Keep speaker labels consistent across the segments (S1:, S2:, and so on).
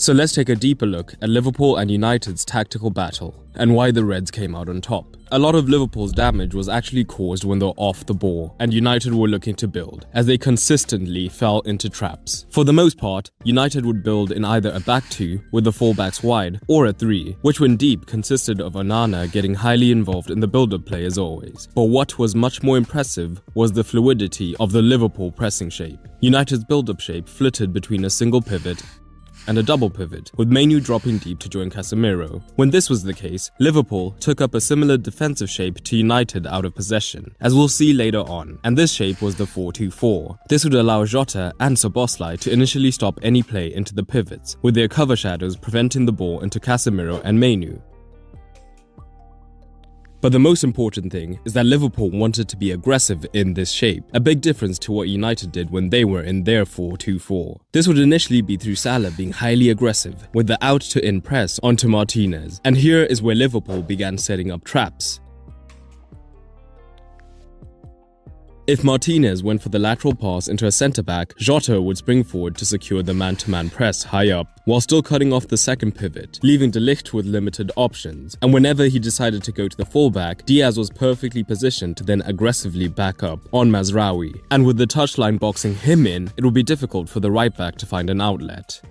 S1: So let's take a deeper look at Liverpool and United's tactical battle and why the Reds came out on top. A lot of Liverpool's damage was actually caused when they were off the ball and United were looking to build, as they consistently fell into traps. For the most part, United would build in either a back two with the fullbacks wide or a three, which when deep consisted of Onana getting highly involved in the build-up play as always. But what was much more impressive was the fluidity of the Liverpool pressing shape. United's build-up shape flitted between a single pivot and a double pivot, with Manu dropping deep to join Casemiro. When this was the case, Liverpool took up a similar defensive shape to United out of possession, as we'll see later on, and this shape was the 4-2-4. This would allow Jota and Szoboszlai to initially stop any play into the pivots, with their cover shadows preventing the ball into Casemiro and Manu. But the most important thing is that Liverpool wanted to be aggressive in this shape, a big difference to what United did when they were in their 4-2-4. This would initially be through Salah being highly aggressive, with the out-to-in press onto Martinez, and here is where Liverpool began setting up traps. If Martinez went for the lateral pass into a centre-back, Jota would spring forward to secure the man-to-man press high up, while still cutting off the second pivot, leaving De Ligt with limited options. And whenever he decided to go to the fullback, Diaz was perfectly positioned to then aggressively back up on Mazraoui. And with the touchline boxing him in, it would be difficult for the right-back to find an outlet.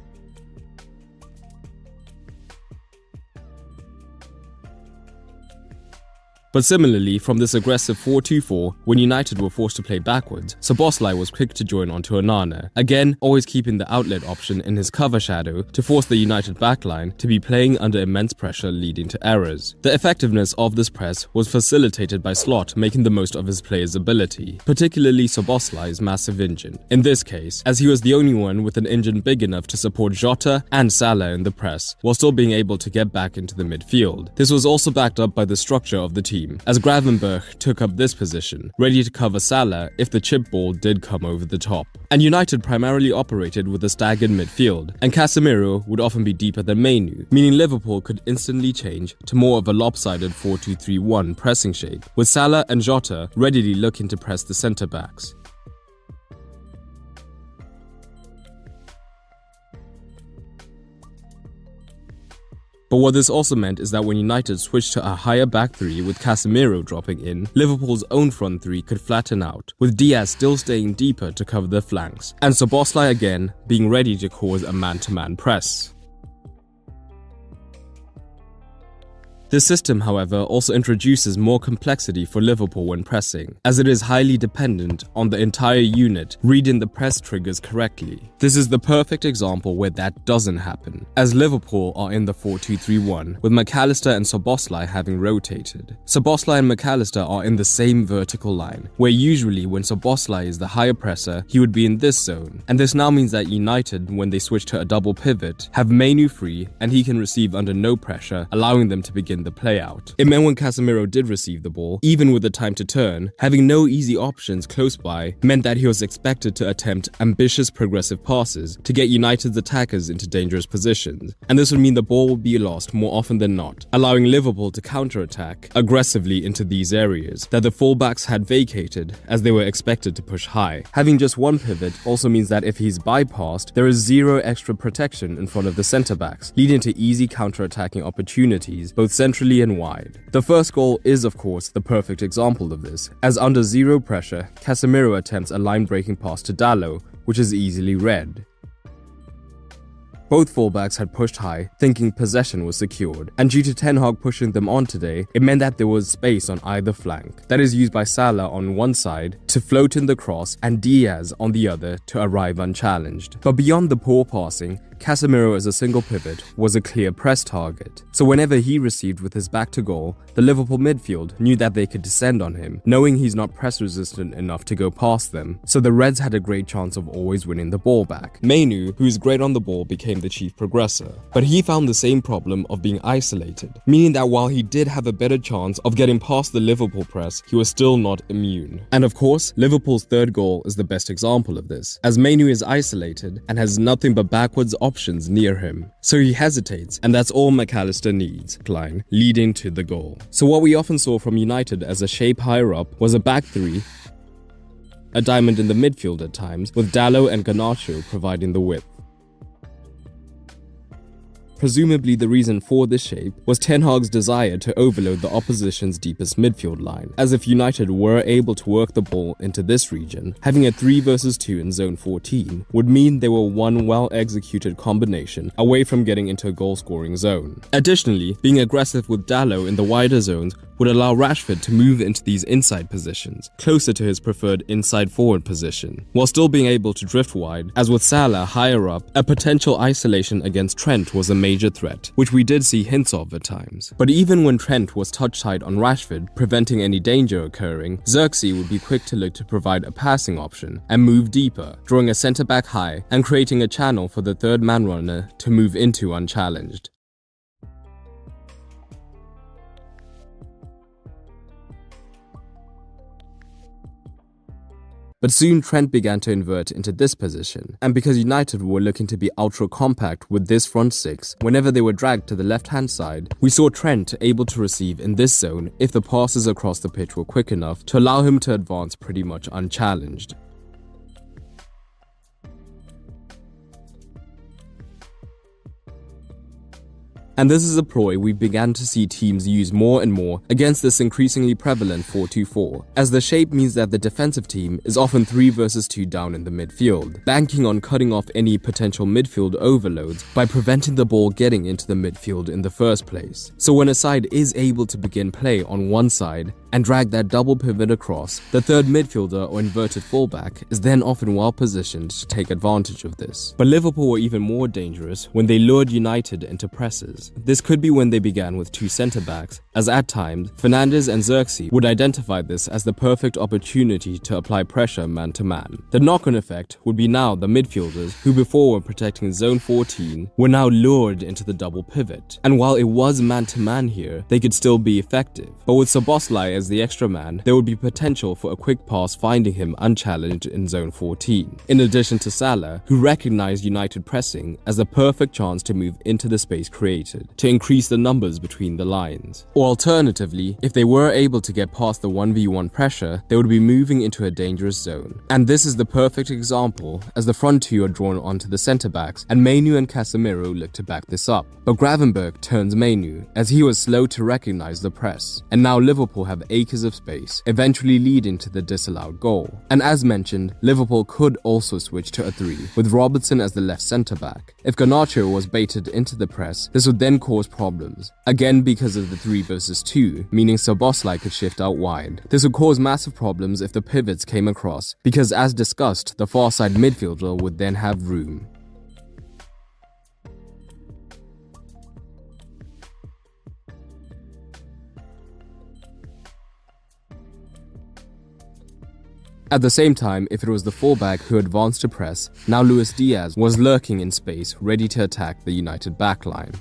S1: But similarly, from this aggressive 4-2-4, when United were forced to play backwards, Szoboszlai was quick to join onto Onana, again always keeping the outlet option in his cover shadow to force the United backline to be playing under immense pressure leading to errors. The effectiveness of this press was facilitated by Slot making the most of his player's ability, particularly Szoboszlai's massive engine. In this case, as he was the only one with an engine big enough to support Jota and Salah in the press, while still being able to get back into the midfield. This was also backed up by the structure of the team, as Gravenberch took up this position, ready to cover Salah if the chip ball did come over the top. And United primarily operated with a staggered midfield, and Casemiro would often be deeper than Manu, meaning Liverpool could instantly change to more of a lopsided 4-2-3-1 pressing shape, with Salah and Jota readily looking to press the centre-backs. But what this also meant is that when United switched to a higher back three with Casemiro dropping in, Liverpool's own front three could flatten out, with Diaz still staying deeper to cover the flanks, and Szoboszlai again being ready to cause a man-to-man press. This system, however, also introduces more complexity for Liverpool when pressing, as it is highly dependent on the entire unit reading the press triggers correctly. This is the perfect example where that doesn't happen, as Liverpool are in the 4-2-3-1, with McAllister and Szoboszlai having rotated. Szoboszlai and McAllister are in the same vertical line, where usually when Szoboszlai is the higher presser, he would be in this zone, and this now means that United, when they switch to a double pivot, have Manu free and he can receive under no pressure, allowing them to begin the play out. It meant when Casemiro did receive the ball, even with the time to turn, having no easy options close by meant that he was expected to attempt ambitious progressive passes to get United's attackers into dangerous positions, and this would mean the ball would be lost more often than not, allowing Liverpool to counter-attack aggressively into these areas that the fullbacks had vacated as they were expected to push high. Having just one pivot also means that if he's bypassed, there is zero extra protection in front of the centre-backs, leading to easy counter-attacking opportunities both centrally and wide. The first goal is of course the perfect example of this, as under zero pressure, Casemiro attempts a line-breaking pass to Dalot, which is easily read. Both fullbacks had pushed high, thinking possession was secured, and due to Ten Hag pushing them on today, it meant that there was space on either flank. That is used by Salah on one side to float in the cross and Diaz on the other to arrive unchallenged. But beyond the poor passing, Casemiro as a single pivot was a clear press target. So whenever he received with his back to goal, the Liverpool midfield knew that they could descend on him, knowing he's not press resistant enough to go past them. So the Reds had a great chance of always winning the ball back. Manu, who's great on the ball, became the chief progressor, but he found the same problem of being isolated, meaning that while he did have a better chance of getting past the Liverpool press, he was still not immune. And of course, Liverpool's third goal is the best example of this, as Manu is isolated and has nothing but backwards options near him. So he hesitates, and that's all McAllister needs, line, leading to the goal. So what we often saw from United as a shape higher up was a back three, a diamond in the midfield at times, with Dalot and Garnacho providing the width. Presumably the reason for this shape was Ten Hag's desire to overload the opposition's deepest midfield line, as if United were able to work the ball into this region, having a 3 versus 2 in zone 14 would mean they were one well-executed combination away from getting into a goal-scoring zone. Additionally, being aggressive with Dalot in the wider zones would allow Rashford to move into these inside positions, closer to his preferred inside forward position, while still being able to drift wide, as with Salah higher up, a potential isolation against Trent was a major threat, which we did see hints of at times. But even when Trent was touch tight on Rashford, preventing any danger occurring, Xerxes would be quick to look to provide a passing option and move deeper, drawing a centre-back high and creating a channel for the third man runner to move into unchallenged. But soon Trent began to invert into this position, and because United were looking to be ultra compact with this front six, whenever they were dragged to the left-hand side, we saw Trent able to receive in this zone if the passes across the pitch were quick enough to allow him to advance pretty much unchallenged. And this is a ploy we began to see teams use more and more against this increasingly prevalent 4-2-4, as the shape means that the defensive team is often 3 versus 2 down in the midfield, banking on cutting off any potential midfield overloads by preventing the ball getting into the midfield in the first place. So when a side is able to begin play on one side and drag that double pivot across, the third midfielder or inverted fullback is then often well positioned to take advantage of this. But Liverpool were even more dangerous when they lured United into presses. This could be when they began with 2 centre-backs, as at times, Fernandes and Xerxes would identify this as the perfect opportunity to apply pressure man-to-man. The knock-on effect would be now the midfielders, who before were protecting zone 14, were now lured into the double pivot. And while it was man-to-man here, they could still be effective. But with Szoboszlai as the extra man, there would be potential for a quick pass finding him unchallenged in zone 14. In addition to Salah, who recognized United pressing as the perfect chance to move into the space created, to increase the numbers between the lines. Or alternatively, if they were able to get past the 1v1 pressure, they would be moving into a dangerous zone. And this is the perfect example, as the front two are drawn onto the centre-backs, and Mainu and Casemiro look to back this up. But Gravenberch turns Mainu, as he was slow to recognize the press. And now Liverpool have acres of space, eventually leading to the disallowed goal. And as mentioned, Liverpool could also switch to a 3, with Robertson as the left centre-back. If Garnacho was baited into the press, this would then cause problems. Again because of the 3 versus 2, meaning Szoboszlai could shift out wide. This would cause massive problems if the pivots came across, because as discussed, the far side midfielder would then have room. At the same time, if it was the fullback who advanced to press, now Luis Diaz was lurking in space, ready to attack the United backline.